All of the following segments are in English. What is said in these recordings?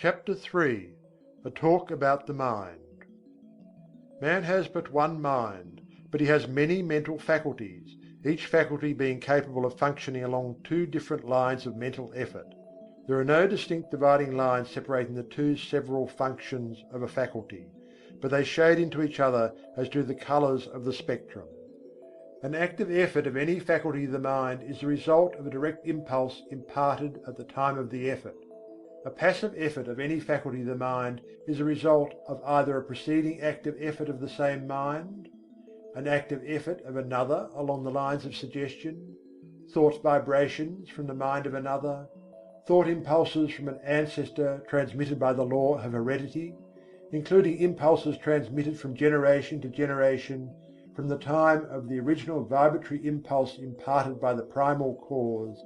Chapter 3. A Talk about the Mind. Man has but one mind, but he has many mental faculties, each faculty being capable of functioning along two different lines of mental effort. There are no distinct dividing lines separating the two several functions of a faculty, but they shade into each other as do the colours of the spectrum. An active effort of any faculty of the mind is the result of a direct impulse imparted at the time of the effort. A passive effort of any faculty of the mind is the result of either a preceding active effort of the same mind, an active effort of another along the lines of suggestion, thought vibrations from the mind of another, thought impulses from an ancestor transmitted by the law of heredity, including impulses transmitted from generation to generation, from the time of the original vibratory impulse imparted by the primal cause,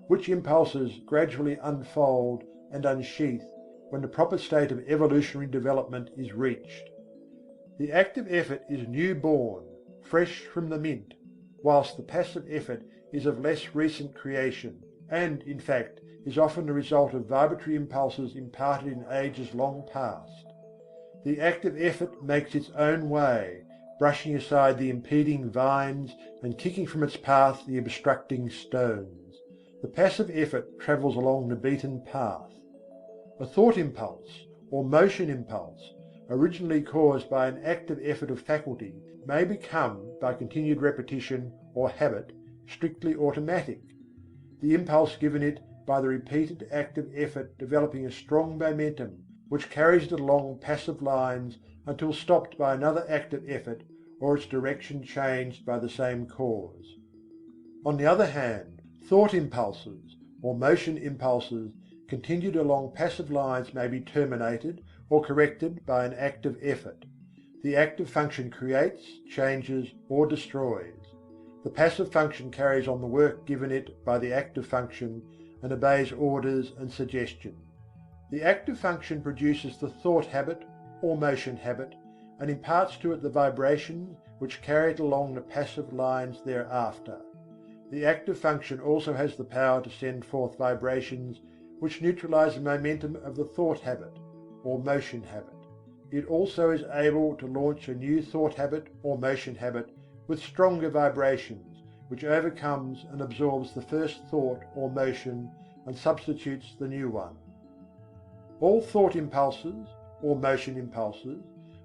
which impulses gradually unfold and unsheath when the proper state of evolutionary development is reached. The active effort is new born, fresh from the mint, whilst the passive effort is of less recent creation, and, in fact, is often the result of vibratory impulses imparted in ages long past. The active effort makes its own way, brushing aside the impeding vines and kicking from its path the obstructing stones. The passive effort travels along the beaten path. A thought impulse, or motion impulse, originally caused by an active effort of faculty, may become, by continued repetition or habit, strictly automatic, the impulse given it by the repeated active effort developing a strong momentum which carries it along passive lines until stopped by another active effort or its direction changed by the same cause. On the other hand, thought impulses, or motion impulses, continued along passive lines may be terminated or corrected by an active effort. The active function creates, changes, or destroys. The passive function carries on the work given it by the active function and obeys orders and suggestion. The active function produces the thought habit or motion habit and imparts to it the vibrations which carry it along the passive lines thereafter. The active function also has the power to send forth vibrations which neutralize the momentum of the thought habit or motion habit. It also is able to launch a new thought habit or motion habit with stronger vibrations, which overcomes and absorbs the first thought or motion and substitutes the new one. All thought impulses, or motion impulses,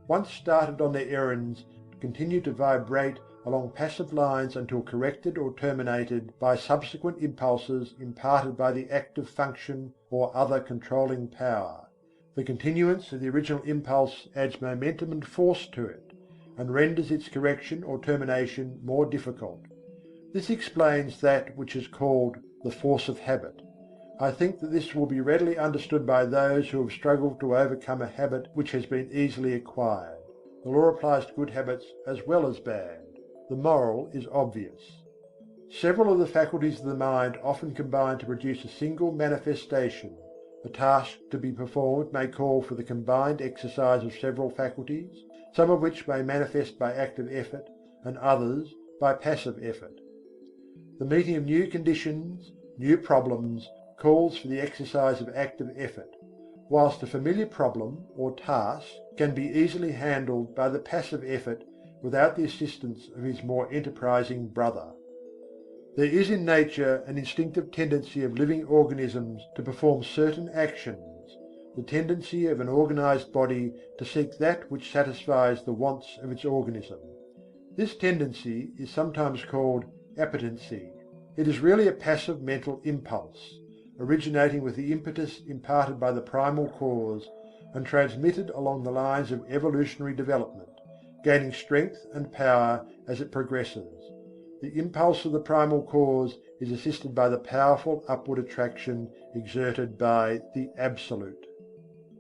once started on their errands, continue to vibrate along passive lines until corrected or terminated by subsequent impulses imparted by the active function or other controlling power. The continuance of the original impulse adds momentum and force to it, and renders its correction or termination more difficult. This explains that which is called the force of habit. I think that this will be readily understood by those who have struggled to overcome a habit which has been easily acquired. The law applies to good habits as well as bad. The moral is obvious. Several of the faculties of the mind often combine to produce a single manifestation. A task to be performed may call for the combined exercise of several faculties, some of which may manifest by active effort, and others by passive effort. The meeting of new conditions, new problems, calls for the exercise of active effort, whilst a familiar problem or task can be easily handled by the passive effort without the assistance of his more enterprising brother. There is in nature an instinctive tendency of living organisms to perform certain actions, the tendency of an organized body to seek that which satisfies the wants of its organism. This tendency is sometimes called appetency. It is really a passive mental impulse, originating with the impetus imparted by the primal cause and transmitted along the lines of evolutionary development, gaining strength and power as it progresses. The impulse of the primal cause is assisted by the powerful upward attraction exerted by the Absolute.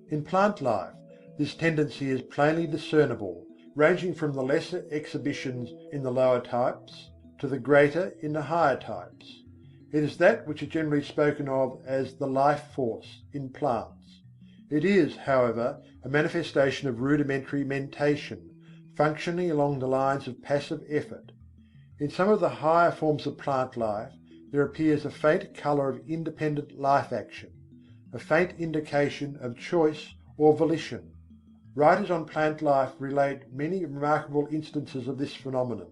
In plant life, this tendency is plainly discernible, ranging from the lesser exhibitions in the lower types to the greater in the higher types. It is that which is generally spoken of as the life force in plants. It is, however, a manifestation of rudimentary mentation, functioning along the lines of passive effort. In some of the higher forms of plant life there appears a faint colour of independent life action, a faint indication of choice or volition. Writers on plant life relate many remarkable instances of this phenomenon.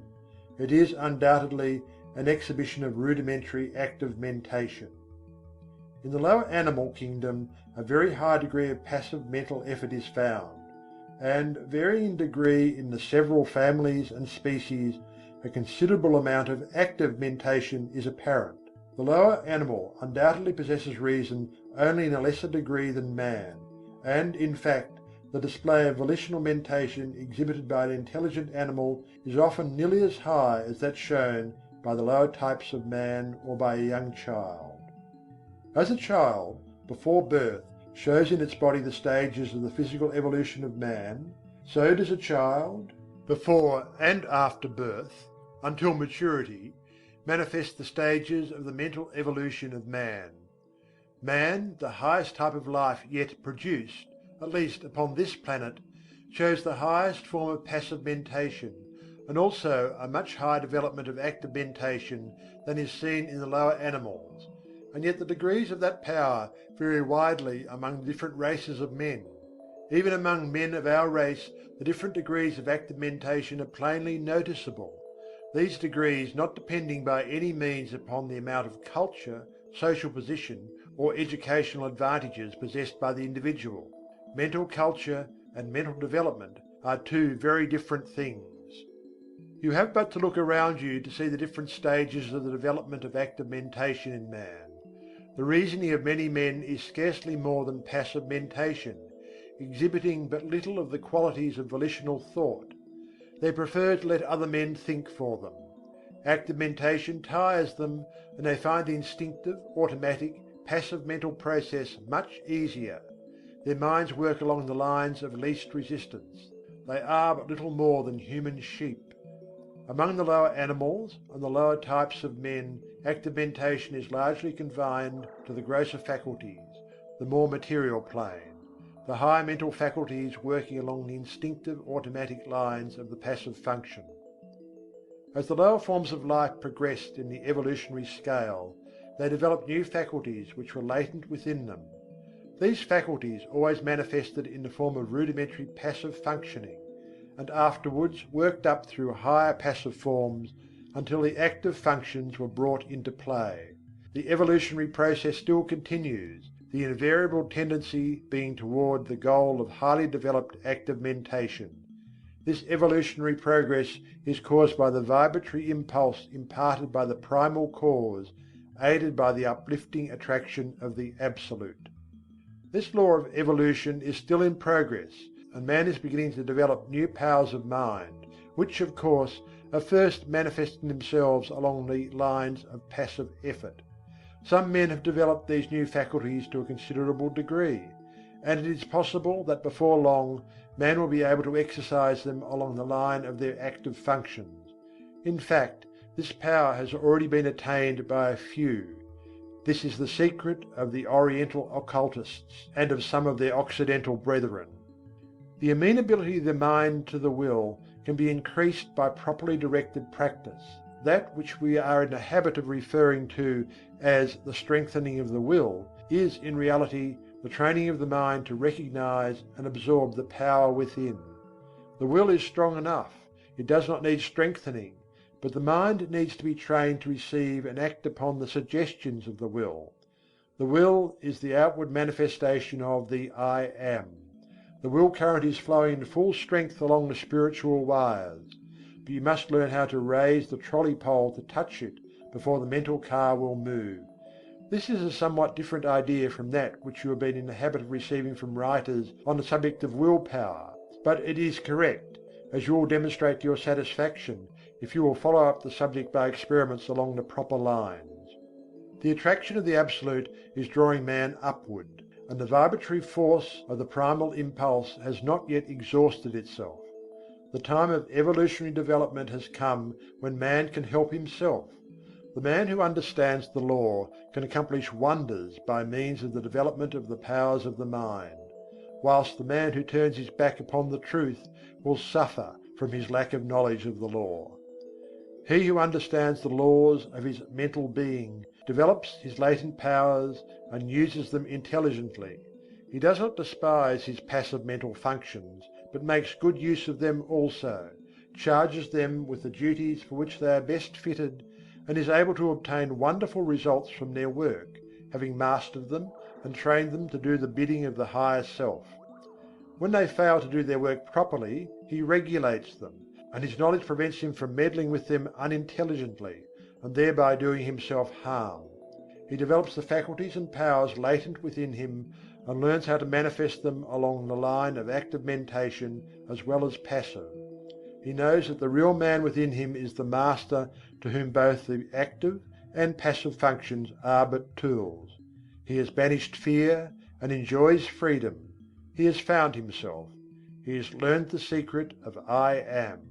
It is undoubtedly an exhibition of rudimentary active mentation. In the lower animal kingdom a very high degree of passive mental effort is found, and varying in degree in the several families and species, a considerable amount of active mentation is apparent. The lower animal undoubtedly possesses reason only in a lesser degree than man, and in fact the display of volitional mentation exhibited by an intelligent animal is often nearly as high as that shown by the lower types of man or by a young child. As a child, before birth, shows in its body the stages of the physical evolution of man, so does a child, before and after birth, until maturity, manifest the stages of the mental evolution of man. Man, the highest type of life yet produced, at least upon this planet, shows the highest form of passive mentation, and also a much higher development of active mentation than is seen in the lower animals. And yet the degrees of that power vary widely among the different races of men. Even among men of our race the different degrees of active mentation are plainly noticeable, these degrees not depending by any means upon the amount of culture, social position, or educational advantages possessed by the individual. Mental culture and mental development are two very different things. You have but to look around you to see the different stages of the development of active mentation in man. The reasoning of many men is scarcely more than passive mentation, exhibiting but little of the qualities of volitional thought. They prefer to let other men think for them. Active mentation tires them, and they find the instinctive, automatic, passive mental process much easier. Their minds work along the lines of least resistance. They are but little more than human sheep. Among the lower animals and the lower types of men, active mentation is largely confined to the grosser faculties, the more material plane, the higher mental faculties working along the instinctive automatic lines of the passive function. As the lower forms of life progressed in the evolutionary scale, they developed new faculties which were latent within them. These faculties always manifested in the form of rudimentary passive functioning, and afterwards worked up through higher passive forms until the active functions were brought into play. The evolutionary process still continues, the invariable tendency being toward the goal of highly developed active mentation. This evolutionary progress is caused by the vibratory impulse imparted by the primal cause, aided by the uplifting attraction of the Absolute. This law of evolution is still in progress, and man is beginning to develop new powers of mind, which, of course, are first manifesting themselves along the lines of passive effort. Some men have developed these new faculties to a considerable degree, and it is possible that before long man will be able to exercise them along the line of their active functions. In fact, this power has already been attained by a few. This is the secret of the Oriental occultists and of some of their Occidental brethren. The amenability of the mind to the will can be increased by properly directed practice. That which we are in the habit of referring to as the strengthening of the will is in reality the training of the mind to recognize and absorb the power within. The will is strong enough, it does not need strengthening, but the mind needs to be trained to receive and act upon the suggestions of the will. The will is the outward manifestation of the I Am. The will current is flowing in full strength along the spiritual wires, but you must learn how to raise the trolley pole to touch it before the mental car will move. This is a somewhat different idea from that which you have been in the habit of receiving from writers on the subject of will power, but it is correct, as you will demonstrate to your satisfaction if you will follow up the subject by experiments along the proper lines. The attraction of the Absolute is drawing man upward, and the vibratory force of the primal impulse has not yet exhausted itself. The time of evolutionary development has come when man can help himself. The man who understands the law can accomplish wonders by means of the development of the powers of the mind, whilst the man who turns his back upon the truth will suffer from his lack of knowledge of the law. He who understands the laws of his mental being develops his latent powers and uses them intelligently. He does not despise his passive mental functions, but makes good use of them also, charges them with the duties for which they are best fitted, and is able to obtain wonderful results from their work, having mastered them and trained them to do the bidding of the higher self. When they fail to do their work properly, he regulates them, and his knowledge prevents him from meddling with them unintelligently, and thereby doing himself harm. He develops the faculties and powers latent within him, and learns how to manifest them along the line of active mentation as well as passive. He knows that the real man within him is the master to whom both the active and passive functions are but tools. He has banished fear and enjoys freedom. He has found himself. He has learned the secret of I Am.